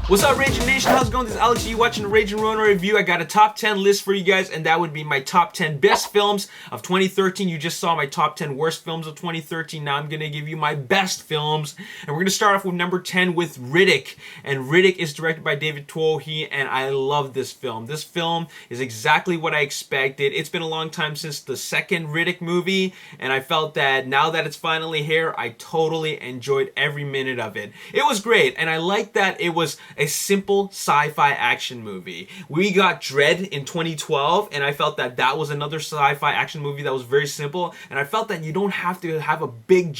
What's up, Ragin Nation? How's it going? This is Alex. You watching the Ragin Ronin review. I got a top 10 list for you guys, and that would be my top 10 best films of 2013. You just saw my top 10 worst films of 2013. Now I'm going to give you my best films, and we're going to start off with number 10 with Riddick. And Riddick is directed by David Twohy, and I love this film. This film is exactly what I expected. It's been a long time since the second Riddick movie, and I felt that now that it's finally here, I totally enjoyed every minute of it. It was great, and I liked that it was a simple sci-fi action movie. We got Dredd in 2012, and I felt that that was another sci-fi action movie that was very simple, and I felt that you don't have to have a big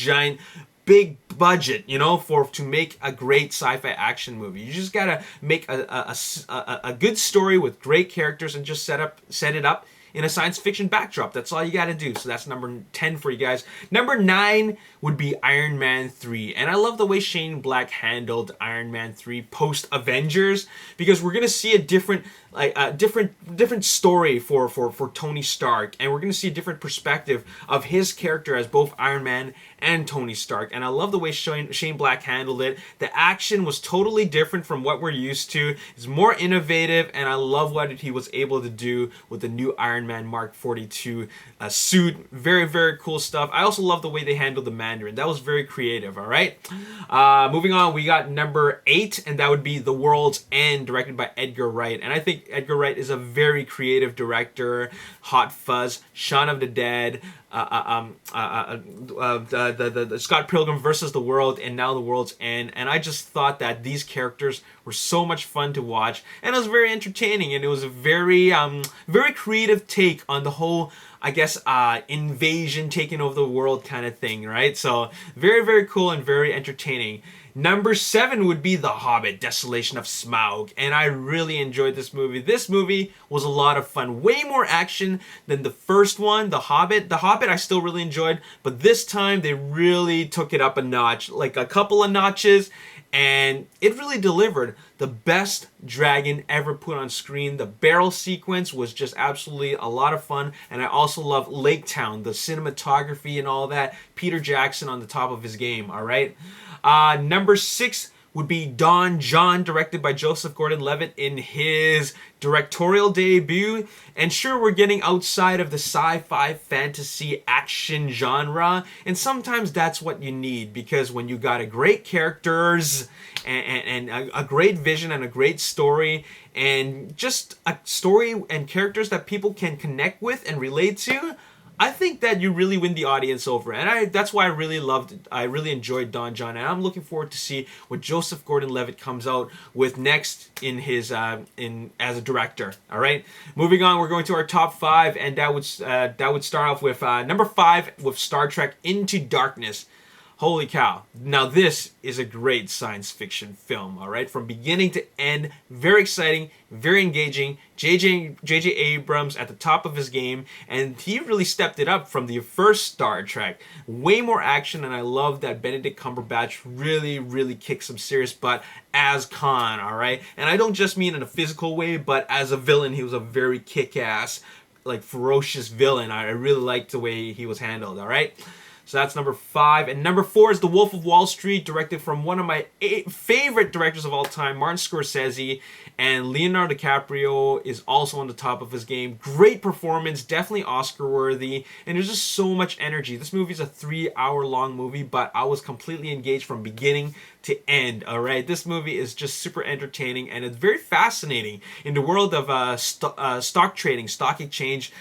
budget, you know, to make a great sci-fi action movie. You just gotta make a good story with great characters and just set it up in a science fiction backdrop. That's all you gotta do. So that's number 10 for you guys. Number 9 would be Iron Man 3. And I love the way Shane Black handled Iron Man 3 post Avengers, because we're gonna see a different story for Tony Stark, and we're gonna see a different perspective of his character as both Iron Man and Tony Stark. And I love the way Shane Black handled it. The action was totally different from what we're used to. It's more innovative, and I love what he was able to do with the new Iron Man Mark 42 suit. Very, very cool stuff. I also love the way they handled the Mandarin. That was very creative, all right? Moving on, we got number 8, and that would be The World's End, directed by Edgar Wright. And I think Edgar Wright is a very creative director. Hot Fuzz, Shaun of the Dead, the Scott Pilgrim versus the World, and now The World's End. And I just thought that these characters were so much fun to watch, and it was very entertaining, and it was a very very creative take on the whole, I guess, invasion taking over the world kind of thing, right? So very, very cool and very entertaining. Number 7 would be The Hobbit, Desolation of Smaug, and I really enjoyed this movie. This movie was a lot of fun. Way more action than the first one, The Hobbit. The Hobbit I still really enjoyed, but this time they really took it up a notch, like a couple of notches, and it really delivered. The best dragon ever put on screen. The barrel sequence was just absolutely a lot of fun, and I also love Lake Town, the cinematography and all that. Peter Jackson on the top of his game, all right? Number 6 would be Don John, directed by Joseph Gordon-Levitt in his directorial debut. And sure, we're getting outside of the sci-fi, fantasy, action genre, and sometimes that's what you need, because when you got a great characters and a great vision and a great story, and just a story and characters that people can connect with and relate to, I think that you really win the audience over, and that's why I really enjoyed Don John, and I'm looking forward to see what Joseph Gordon-Levitt comes out with next in his as a director. All right, moving on, we're going to our top 5, and that would start off with number 5 with Star Trek Into Darkness. Holy cow. Now this is a great science fiction film, all right? From beginning to end, very exciting, very engaging. J.J. Abrams at the top of his game, and he really stepped it up from the first Star Trek. Way more action, and I love that Benedict Cumberbatch really, really kicked some serious butt as Khan, all right? And I don't just mean in a physical way, but as a villain, he was a very kick-ass, like, ferocious villain. I really liked the way he was handled, all right? So that's number 5. And number 4 is The Wolf of Wall Street, directed from one of my favorite directors of all time, Martin Scorsese. And Leonardo DiCaprio is also on the top of his game. Great performance, definitely Oscar-worthy. And there's just so much energy. This movie is a 3-hour-long movie, but I was completely engaged from beginning to end, all right? This movie is just super entertaining, and it's very fascinating in the world of stock trading, stock exchange,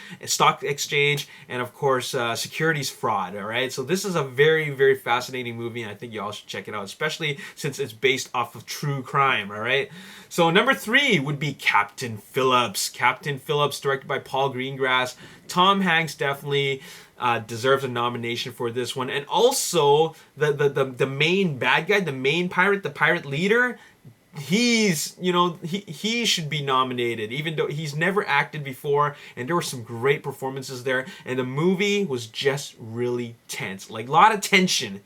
and of course, securities fraud, all right? So this is a very, very fascinating movie, and I think you all should check it out, especially since it's based off of true crime, all right? So number 3 would be Captain Phillips. Captain Phillips, directed by Paul Greengrass. Tom Hanks definitely deserves a nomination for this one. And also, the main bad guy, the main pirate, the pirate leader, he's, you know, he should be nominated, even though he's never acted before, and there were some great performances there, and the movie was just really tense, like a lot of tension,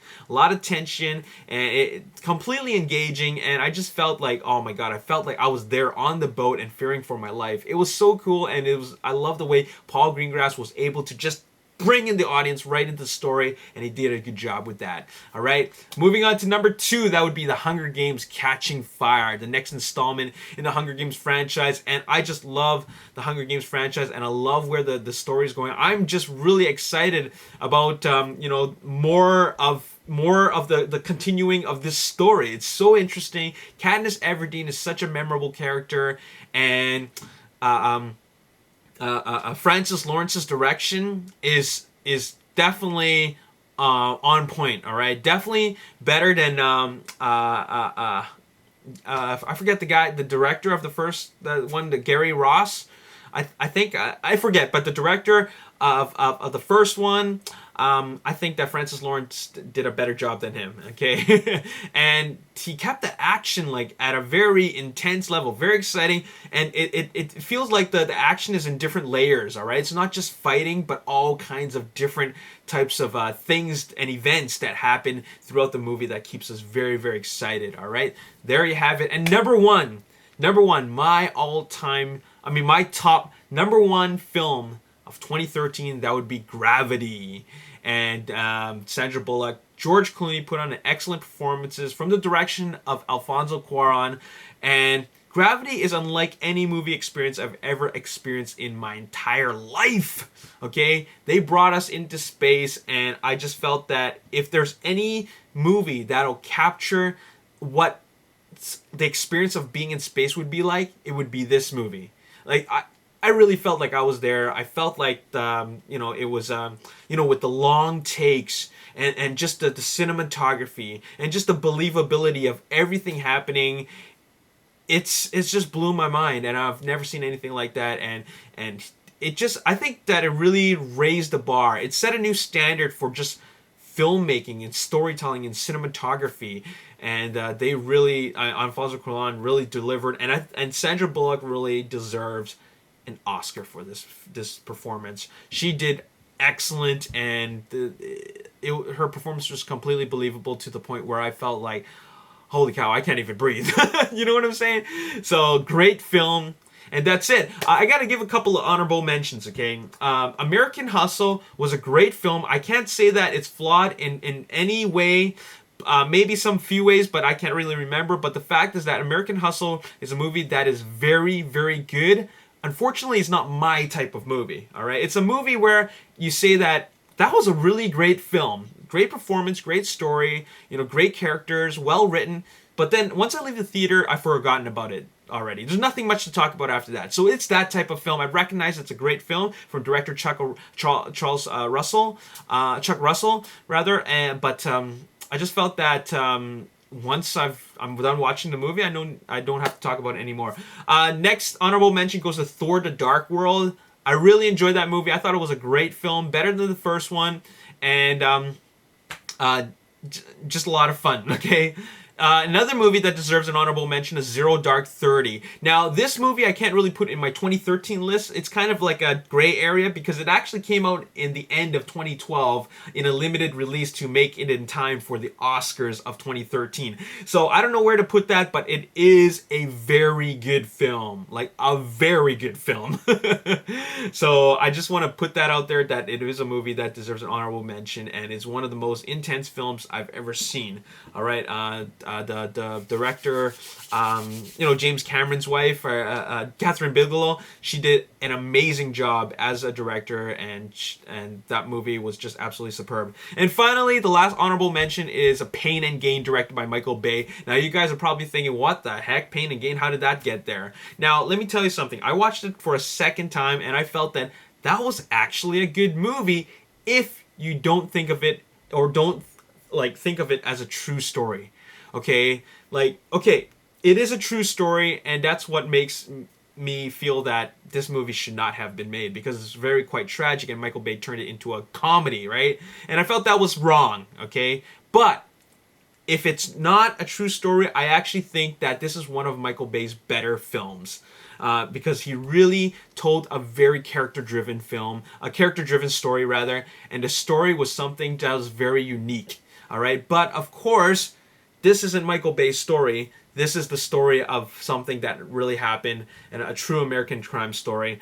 and it completely engaging, and I just felt like, oh my god, I felt like I was there on the boat and fearing for my life. It was so cool, and I love the way Paul Greengrass was able to just bringing the audience right into the story, and he did a good job with that. All right, moving on to number 2, that would be The Hunger Games: Catching Fire, the next installment in the Hunger Games franchise. And I just love the Hunger Games franchise, and I love where the story is going. I'm just really excited about more of the continuing of this story. It's so interesting. Katniss Everdeen is such a memorable character, and Francis Lawrence's direction is definitely on point. All right, definitely better than I forget the director of the one, Gary Ross. I think I forget, but the director of the first one, I think that Francis Lawrence did a better job than him. Okay, and he kept the action like at a very intense level, very exciting, and it feels like the action is in different layers. All right, it's not just fighting, but all kinds of different types of things and events that happen throughout the movie that keeps us very, very excited. All right, there you have it. And number one, my top number 1 film of 2013, that would be Gravity. And Sandra Bullock, George Clooney put on an excellent performances from the direction of Alfonso Cuarón. And Gravity is unlike any movie experience I've ever experienced in my entire life. Okay? They brought us into space, and I just felt that if there's any movie that'll capture what the experience of being in space would be like, it would be this movie. Like, I really felt like I was there. I felt like it was with the long takes and just the cinematography and just the believability of everything happening. It's just blew my mind, and I've never seen anything like that. And it just, I think that it really raised the bar. It set a new standard for just filmmaking and storytelling and cinematography. And they really, Alfonso Cuarón really delivered, and Sandra Bullock really deserves an Oscar for this performance. She did excellent, and her performance was completely believable to the point where I felt like, holy cow, I can't even breathe. You know what I'm saying? So great film. And that's it. I got to give a couple of honorable mentions, okay? American Hustle was a great film. I can't say that it's flawed in any way. Maybe some few ways, but I can't really remember. But the fact is that American Hustle is a movie that is very, very good. Unfortunately, it's not my type of movie, all right? It's a movie where you say that was a really great film. Great performance, great story, great characters, well written. But then once I leave the theater, I've forgotten about it already. There's nothing much to talk about after that. So it's that type of film. I recognize it's a great film from director Chuck Russell, rather. But I just felt that once I'm done watching the movie, I don't have to talk about it anymore. Next honorable mention goes to Thor: The Dark World. I really enjoyed that movie. I thought it was a great film, better than the first one, and just a lot of fun. Okay. Another movie that deserves an honorable mention is Zero Dark 30. Now, this movie I can't really put in my 2013 list. It's kind of like a gray area because it actually came out in the end of 2012 in a limited release to make it in time for the Oscars of 2013. So I don't know where to put that, but it is a very good film. Like, a very good film. So I just want to put that out there, that it is a movie that deserves an honorable mention, and it's one of the most intense films I've ever seen. All right, the director, James Cameron's wife, Catherine Bigelow, she did an amazing job as a director, and that movie was just absolutely superb. And finally, the last honorable mention is a Pain and Gain, directed by Michael Bay. Now, you guys are probably thinking, what the heck? Pain and Gain? How did that get there? Now, let me tell you something. I watched it for a second time, and I felt that was actually a good movie if you don't think of it, or don't think of it as a true story. Okay, it is a true story, and that's what makes me feel that this movie should not have been made, because it's very quite tragic, and Michael Bay turned it into a comedy, right? And I felt that was wrong, okay? But if it's not a true story, I actually think that this is one of Michael Bay's better films, because he really told a very character-driven story, rather, and the story was something that was very unique, all right? But, of course, this isn't Michael Bay's story. this is the story of something that really happened and a true American crime story.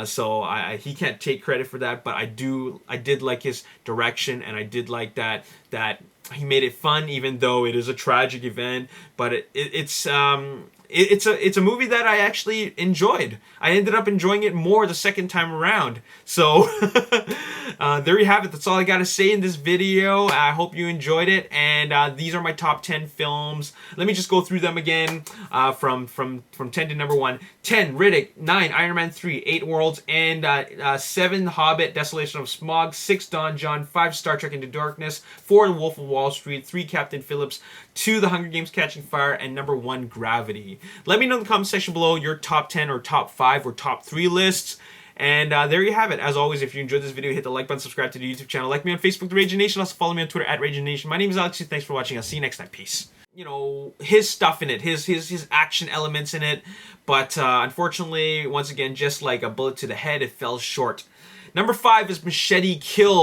So he can't take credit for that, but I did like his direction, and I did like that he made it fun, even though it is a tragic event. But it's a movie that I actually enjoyed. I ended up enjoying it more the second time around. So there you have it. That's all I gotta say in this video. I hope you enjoyed it, and these are my top 10 films. Let me just go through them again, from 10 to number 1. 10, Riddick. 9, Iron Man 3. 8, Worlds. And 7, Hobbit, Desolation of Smog. 6, Don John. 5, Star Trek Into Darkness. 4, The Wolf of Wall Street. 3, Captain Phillips. 2, The Hunger Games Catching Fire. And number 1, Gravity. Let me know in the comment section below your top 10 or top 5 or top 3 lists. And there you have it. As always, if you enjoyed this video, hit the like button, subscribe to the YouTube channel, like me on Facebook, The Ragin Nation. Also follow me on Twitter at Ragin Nation. My name is Alex. Thanks for watching. I'll see you next time. Peace. You know, his stuff in it, his action elements in it, but unfortunately, once again, just like a bullet to the head, it fell short. Number 5 is Machete Kill.